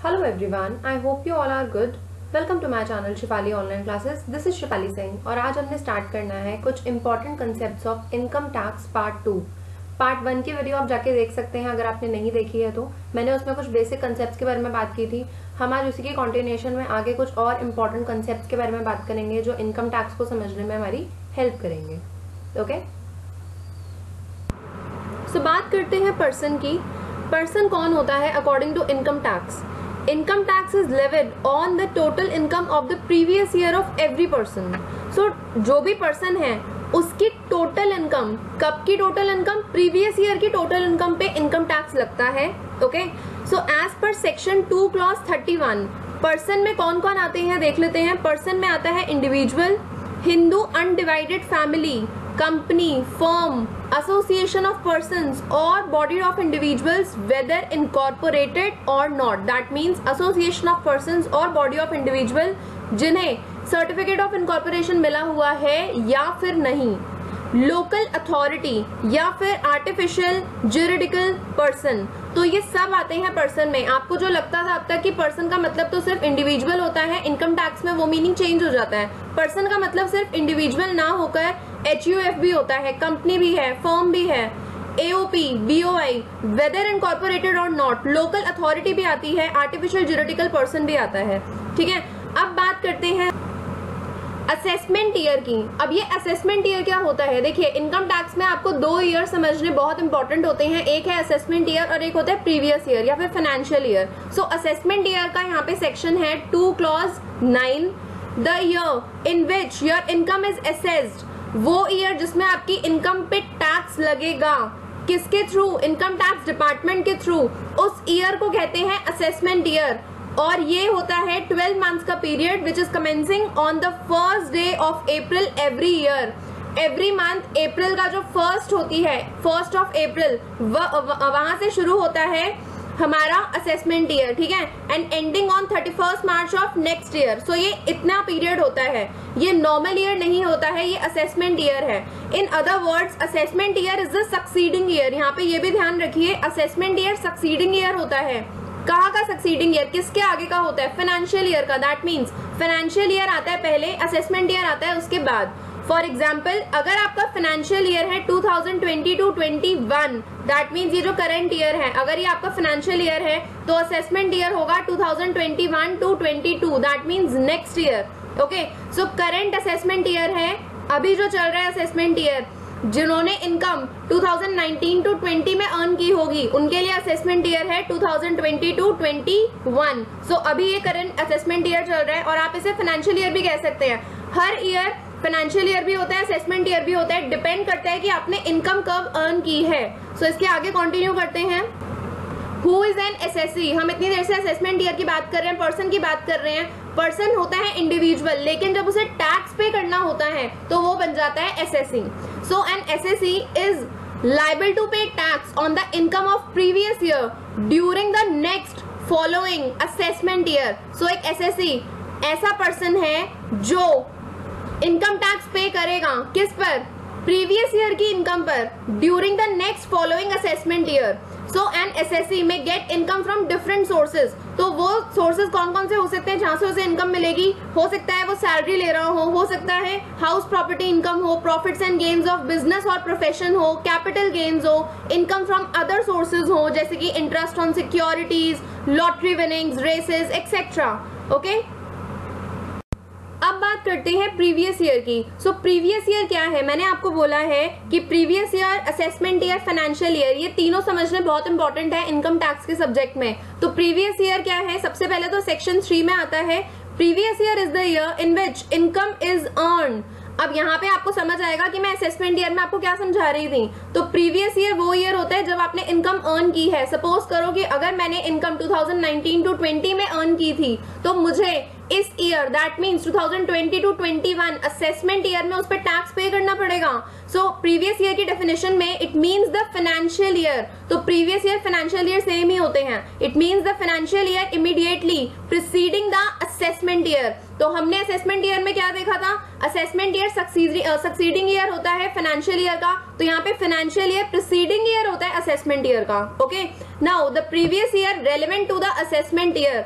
Hello everyone, I hope you all are good. Welcome to my channel Shefali Online Classes. This is Shefali Singh और आज हमने start करना है कुछ important concepts of income tax part 2। Part 1 की video आप जाके देख सकते हैं अगर आपने नहीं देखी है तो। मैंने उसमें कुछ बेसिक कंसेप्ट्स के बारे में बात की थी। हम आज उसी की कॉन्टिन्यूएशन में आगे कुछ और इम्पोर्टेंट कंसेप्ट्स के बारे में बात करेंगे जो इनकम टैक्स को समझने में हमारी हेल्प करेंगे। ओके, सो बात करते हैं पर्सन की। पर्सन कौन होता है according to income tax? Income tax is levied on the total income of the previous year of every person. So जो भी पर्सन है उसकी टोटल इनकम, कब की टोटल इनकम? प्रीवियस ईयर की टोटल इनकम पे इनकम टैक्स लगता है। Okay, so as per section 2 clause 31 person में कौन कौन आते हैं देख लेते हैं। पर्सन में आता है individual, Hindu undivided family, company, firm, association of persons or body of individuals whether incorporated or not. That means association of persons or body of individual जिन्हें सर्टिफिकेट ऑफ इनकॉर्पोरेशन मिला हुआ है या फिर नहीं, लोकल अथॉरिटी या फिर आर्टिफिशियल ज्यूरिडिकल पर्सन। तो ये सब आते हैं पर्सन में। आपको जो लगता था अब तक कि पर्सन का मतलब तो सिर्फ इंडिविजुअल होता है, इनकम टैक्स में वो मीनिंग चेंज हो जाता है। पर्सन का मतलब सिर्फ इंडिविजुअल ना होकर HUF भी होता है, कंपनी भी है, फर्म भी है, AOP, BOI, वेदर इनकॉर्पोरेटेड और नॉट, लोकल अथॉरिटी भी आती है, आर्टिफिशियल ज्यूरिडिकल पर्सन भी आता है। ठीक है, अब बात करते हैं असेसमेंट ईयर की। अब ये असेसमेंट ईयर क्या होता है? देखिए, इनकम टैक्स में आपको 2 ईयर समझने बहुत इंपॉर्टेंट होते हैं। एक है असेसमेंट ईयर और एक होता है प्रीवियस ईयर या फिर फाइनेंशियल ईयर। सो असेसमेंट ईयर का यहाँ पे सेक्शन है 2 clause 9, the year in which your income is assessed. वो ईयर जिसमें आपकी इनकम पे टैक्स लगेगा, किसके थ्रू? इनकम टैक्स डिपार्टमेंट के थ्रू। उस ईयर को कहते हैं असेसमेंट ईयर और ये होता है 12 मंथ्स का period which is commencing on the first day of April every year. Every month अप्रैल का जो फर्स्ट होती है, 1 अप्रैल, वहां से शुरू होता है हमारा असेसमेंट ईयर। ठीक है, and ending on 31 March of next year. So ये इतना पीरियड होता है, ये नॉर्मल ईयर नहीं होता है, ये असेसमेंट ईयर है। In other words assessment year is the succeeding year. यहाँ पे ये भी ध्यान रखिए, असेसमेंट ईयर सक्सीडिंग ईयर होता है। कहाँ का सक्सीडिंग ईयर? किसके आगे का होता है? फाइनेंशियल ईयर का। दैट मीन्स फाइनेंशियल ईयर आता है पहले, असेसमेंट ईयर आता है उसके बाद। फॉर एग्जाम्पल, अगर आपका फाइनेंशियल ईयर है 2020-21, दैट मीन्स ये जो करंट ईयर है, अगर ये आपका फाइनेंशियल ईयर है तो असेसमेंट ईयर होगा 2021-22, that means next year. Okay, so current assessment year है, अभी जो चल रहा है असेसमेंट ईयर, जिन्होंने इनकम 2019-20 में अर्न की होगी उनके लिए असेसमेंट ईयर है 2020-21। सो अभी ये करंट असेसमेंट ईयर चल रहा है और आप इसे फाइनेंशियल ईयर भी कह सकते हैं। हर ईयर फाइनेंशियल ईयर भी होता है, असेसमेंट ईयर भी होता है, डिपेंड करता है कि आपने इनकम कब अर्न की है। सो इसके आगे कंटिन्यू करते हैं। Who is an SSC? हम इतनी देर से असेसमेंट ईयर की बात कर रहे हैं, पर्सन की बात कर रहे हैं। पर्सन होता है इंडिविजुअल, लेकिन जब उसे टैक्स पे करना होता है तो वो बन जाता है SSC. So an SSC is liable to pay tax on the income of previous year during the next following assessment year. So एक SSC ऐसा पर्सन है जो इनकम टैक्स पे करेगा किस पर? प्रीवियस ईयर की इनकम पर during the next following assessment year. So an SSC में get income from different sources. तो वो सोर्सेज कौन कौन से हो सकते हैं जहां से उसे इनकम मिलेगी? हो सकता है वो सैलरी ले रहा हो सकता है हाउस प्रॉपर्टी इनकम हो, profits and gains of business और प्रोफेशन हो, कैपिटल गेन्स हो, इनकम फ्रॉम अदर सोर्सेज हो जैसे कि interest on securities, lottery winnings, races etcetera. Okay, अब बात करते हैं प्रीवियस ईयर की। सो प्रीवियस ईयर क्या है? मैंने आपको बोला है कि previous year, assessment year, financial year, ये तीनों समझने बहुत इंपॉर्टेंट है इनकम टैक्स के सब्जेक्ट में। तो प्रीवियस ईयर क्या है? सबसे पहले तो सेक्शन 3 में आता है, previous year is the year in which income is earn. अब यहाँ पे आपको समझ आएगा कि मैं असेसमेंट ईयर में आपको क्या समझा रही थी। तो प्रीवियस ईयर वो ईयर होता है जब आपने इनकम अर्न की है। सपोज करो कि अगर मैंने इनकम 2019-20 में अर्न की थी तो मुझे इस year, that means 2020-21 assessment year में उस पर टैक्स पे करना पड़ेगा। सो प्रीवियस ईयर की डेफिनेशन में it means the financial year. तो previous year, financial year same ही होते हैं। It means the financial year immediately preceding the assessment year. तो हमने असेसमेंट ईयर में क्या देखा था, असेसमेंट ईयर सक्सीडिंग ईयर होता है फाइनेंशियल ईयर का, तो यहाँ पे फाइनेंशियल ईयर प्रीसीडिंग ईयर होता है असेसमेंट ईयर का। Okay, now the previous year relevant to the assessment year.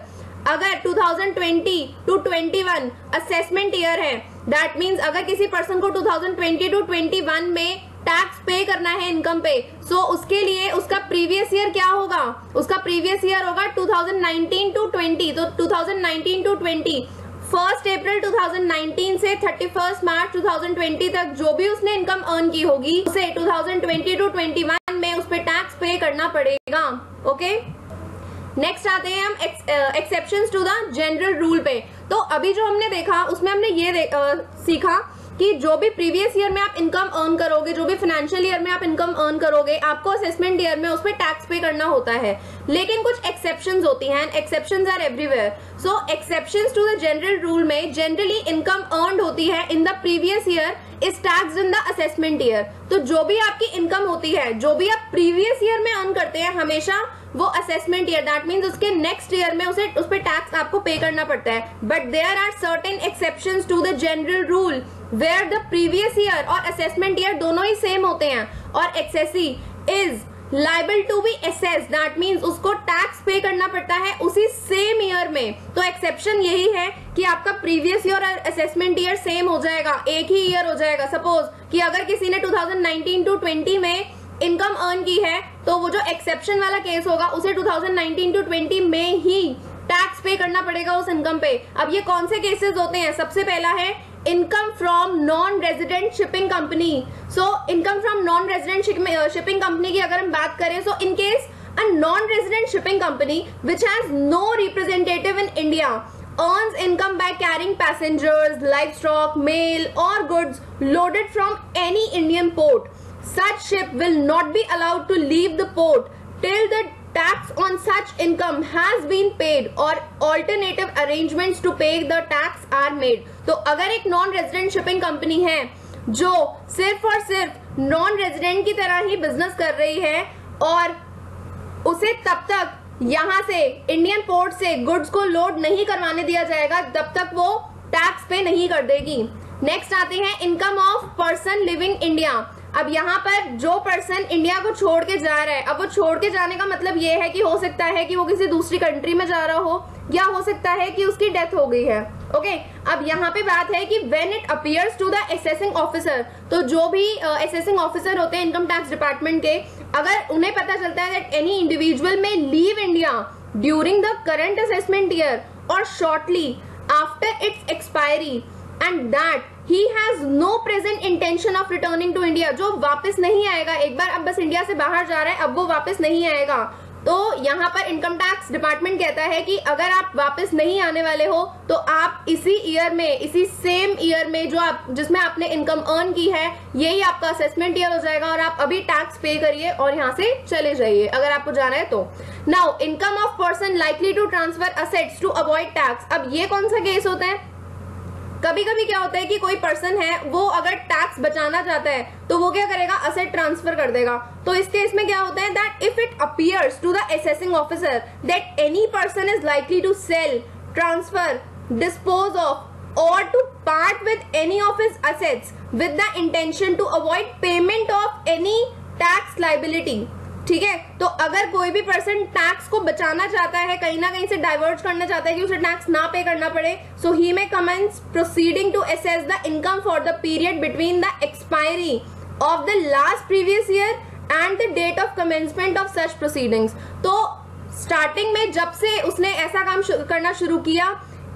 अगर 2020 to 21 असेसमेंट ईयर है, दैट मीन्स अगर किसी पर्सन को 2020 to 21 में टैक्स पे करना है इनकम पे, सो उसके लिए उसका प्रीवियस ईयर क्या होगा, उसका प्रीवियस ईयर होगा 2019 to 20। तो 2019 to 20 1 अप्रैल 2019 से 31 मार्च 2020 तक जो भी उसने इनकम अर्न की होगी उसे 2020 to 21 में उस पर टैक्स पे करना पड़ेगा। ओके, नेक्स्ट आते हैं हम exceptions to the general rule पे। तो अभी जो हमने देखा उसमें हमने ये सीखा कि जो भी प्रीवियस ईयर में आप इनकम अर्न करोगे, जो भी फाइनेंशियल ईयर में आप इनकम अर्न करोगे, आपको असेसमेंट ईयर में उस पर टैक्स पे करना होता है। लेकिन कुछ एक्सेप्शंस होती हैं, exceptions are everywhere. So exceptions to the general rule में जनरली इनकम अर्न होती है in the previous year is taxed in the assessment year. तो जो भी आपकी इनकम होती है, जो भी आप प्रीवियस ईयर में अर्न करते हैं, हमेशा वो असेसमेंट ईयर, दैट मीन्स उसके नेक्स्ट ईयर में उस पर टैक्स आपको पे करना पड़ता है। But there are certain exceptions to the general rule where the previous year और असेसमेंट ईयर दोनों ही सेम होते हैं और assessee is liable to be assess, that means उसको टैक्स पे करना पड़ता है उसी सेम ईयर में। तो एक्सेप्शन यही है कि आपका प्रीवियस ईयर और असेसमेंट ईयर सेम हो जाएगा, एक ही ईयर हो जाएगा। सपोज कि अगर किसी ने 2019 to 20 में इनकम अर्न की है, तो वो जो एक्सेप्शन वाला केस होगा उसे 2019 to 20 में ही टैक्स पे करना पड़ेगा उस इनकम पे। अब ये कौन से केसेस होते हैं, सबसे पहला है income from non resident shipping company. So income from non resident shipping company की अगर हम बात करें, so in case a non resident shipping company which has no representative in India earns income by carrying passengers, livestock, mail or goods loaded from any Indian port, such ship will not be allowed to leave the port till the tax on such income has been paid or alternative arrangements to pay the tax are made। तो अगर एक non resident shipping company है जो सिर्फ और सिर्फ non resident की तरह ही बिजनेस कर रही है और उसे तब तक यहां से इंडियन पोर्ट से गुड्स को लोड नहीं करवाने दिया जाएगा, तब तक वो टैक्स पे नहीं कर देगी। नेक्स्ट आते हैं income of person living India. अब यहाँ पर जो पर्सन इंडिया को छोड़ के जा रहा है, अब वो छोड़ के जाने का मतलब ये है कि हो सकता है कि वो किसी दूसरी कंट्री में जा रहा हो या हो सकता है कि उसकी डेथ हो गई है। ओके, अब यहाँ पे बात है कि when it appears to the assessing officer, तो जो भी असेसिंग ऑफिसर होते हैं इनकम टैक्स डिपार्टमेंट के, अगर उन्हें पता चलता है that any individual may leave India during the current assessment year और shortly after its expiry and that he has no present intention of returning to India, जो वापस नहीं आएगा, एक बार अब बस इंडिया से बाहर जा रहा है, अब वो वापस नहीं आएगा। तो यहाँ पर इनकम टैक्स डिपार्टमेंट कहता है कि अगर आप वापस नहीं आने वाले हो तो आप इसी ईयर में, इसी सेम ईयर में जो आप जिसमें आपने इनकम अर्न की है, यही आपका असेसमेंट ईयर हो जाएगा और आप अभी टैक्स पे करिए और यहाँ से चले जाइए अगर आपको जाना है तो। Now income of person likely to transfer assets to avoid tax. अब ये कौन सा केस होता है, कभी कभी क्या होता है कि कोई पर्सन है वो अगर टैक्स बचाना चाहता है तो वो क्या करेगा, असेट ट्रांसफर कर देगा। तो इस केस में क्या होता है that if it appears to the assessing officer that any person is likely to sell, transfer, dispose of or to part with any of his assets with the intention to avoid payment of any tax liability. ठीक है, तो अगर कोई भी person tax को बचाना चाहता है, कहीं ना कहीं से डाइवर्ट करना चाहता है कि उसे टैक्स ना पे करना पड़े, so he may commence proceeding to assess the income for the period between the expiry of the last previous year and the date of commencement of such proceedings. तो स्टार्टिंग में जब से उसने ऐसा काम करना शुरू किया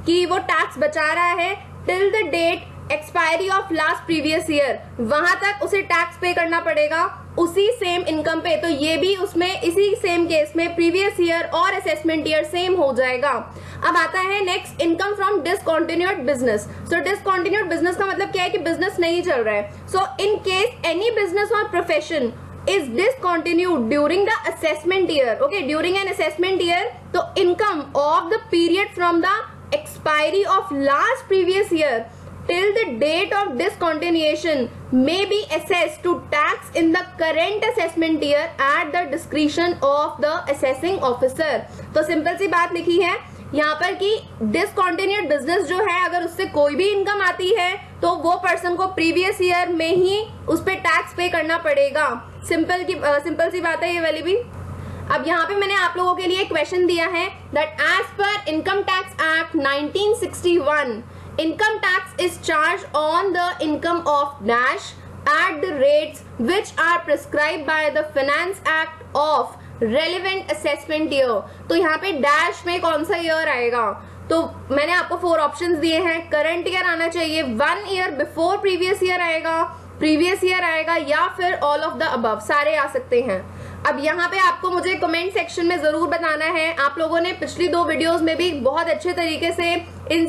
कि वो टैक्स बचा रहा है till the date expiry of last previous year, वहां तक उसे टैक्स पे करना पड़ेगा उसी सेम इनकम पे। तो ये भी उसमें इसी सेम केस में प्रीवियस ईयर और असेसमेंट ईयर सेम हो जाएगा। अब आता है next income from discontinued business. So discontinued business का मतलब क्या है कि बिजनेस नहीं चल रहा है। सो इन केस एनी बिजनेस और profession is discontinued during the assessment year, okay, during an assessment year, तो income of the period from the expiry of last previous year till the date of discontinuation may be assessed to tax in the current assessment year at the discretion of the assessing officer। तो simple सी बात लिखी है यहाँ पर कि discontinued business जो है अगर उससे कोई भी इनकम आती है तो वो पर्सन को प्रीवियस ईयर में ही उस पर टैक्स पे करना पड़ेगा। सिंपल सी बात है ये वाली भी। अब यहाँ पे मैंने आप लोगों के लिए क्वेश्चन दिया है that as per income tax act 1961 income tax is charge on the income of dash at the rates which are prescribed by the Finance Act of relevant assessment year। तो यहाँ पे डैश में कौन सा year आएगा? तो मैंने आपको 4 ऑप्शंस दिए हैं। करंट ईयर आना चाहिए, 1 ईयर बिफोर प्रीवियस ईयर आएगा, प्रीवियस ईयर आएगा, या फिर ऑल ऑफ द अबव, सारे आ सकते हैं। अब यहाँ पे आपको मुझे कमेंट सेक्शन में जरूर बताना है। आप लोगों ने पिछली 2 वीडियोस में भी बहुत अच्छे तरीके से इन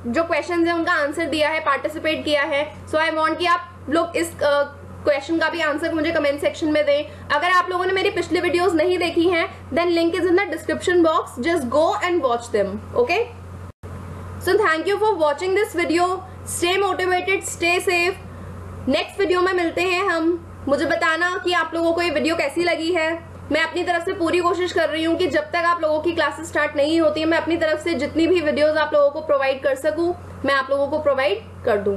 जो क्वेश्चंस हैं उनका आंसर दिया है, पार्टिसिपेट किया है। सो आई वांट कि आप लोग इस क्वेश्चन का भी आंसर मुझे कमेंट सेक्शन में दें। अगर आप लोगों ने मेरी पिछली वीडियोस नहीं देखी हैं then link is in the description box, just go and watch them. Okay, so thank you for watching this video. Stay motivated, stay safe. Next video में मिलते हैं हम। मुझे बताना कि आप लोगों को ये वीडियो कैसी लगी है। मैं अपनी तरफ से पूरी कोशिश कर रही हूँ कि जब तक आप लोगों की क्लासेस स्टार्ट नहीं होती है मैं अपनी तरफ से जितनी भी वीडियोस आप लोगों को प्रोवाइड कर सकूं मैं आप लोगों को प्रोवाइड कर दूं।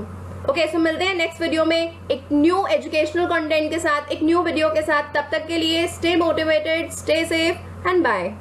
ओके, सो मिलते हैं नेक्स्ट वीडियो में एक न्यू एजुकेशनल कंटेंट के साथ, एक न्यू वीडियो के साथ। तब तक के लिए stay motivated, stay safe and bye.